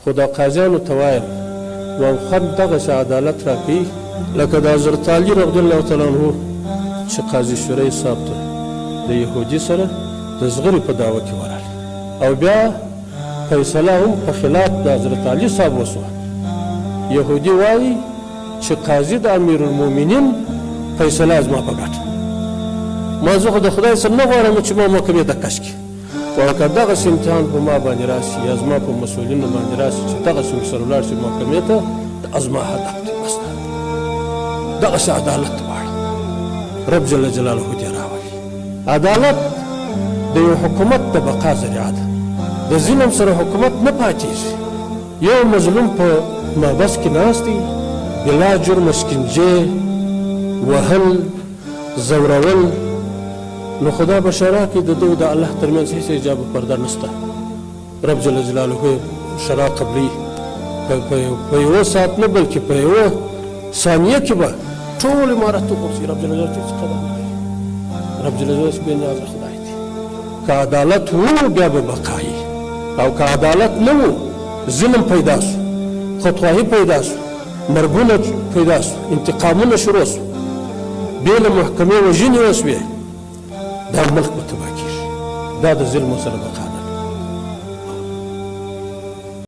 خو دا قاضیانو ته وایم یو خوند دغسې عدالت راکوي لکه د حضرت علي رضی الله تعالی عنه چې قاضي شوری صاحب ته د یهودي سره د زغرې په دعوه کې ورغلی او بیا فیصله هم په خلاف د حضرت علي صاحب وسوه یهودي وایي چې قاضي د امیرالمؤمنین فیصله زما په ګټه ما زه خو د خدای سره نه غواړم چې ما محکمې ته کش کړي او که دغسې امتحان په ما باندې راسي یا زما په مسؤلینو باندې راسي چې دغسې ورسره ولاړ شي محکمې ته دا زما هدف دی بس دغسې عدالت غواړم رب جل جلاله دې راولي عدالت د یو حکومت د بقا ذریعه ده د ظلم سره حکومت نه پاتېږي یو مظلوم په محبس کې ناست دی بلا جرم شکنجې وهل زورول نو خدا به شرع کړي د ده د الله ترمنځ هېڅ حجاب پرده نشته رب جل جلاله شرع قبلي په یوه ساعت نه بلکې په یوه ثانیه کې به ټول عمارت وغورځي رب جل جلاله څه قدم کوي رب جل جلاله بې نیازه خدای دی که عدالت و بیا به بقایي او که عدالت نه و ظلم پیدا سو خودخواهي پیدا سو مرګونه پیدا سو انتقامونه شروع سو بې له محکمې وژنې وسوې دا ملک به تباه کېږي دا د ظلمو سره بقا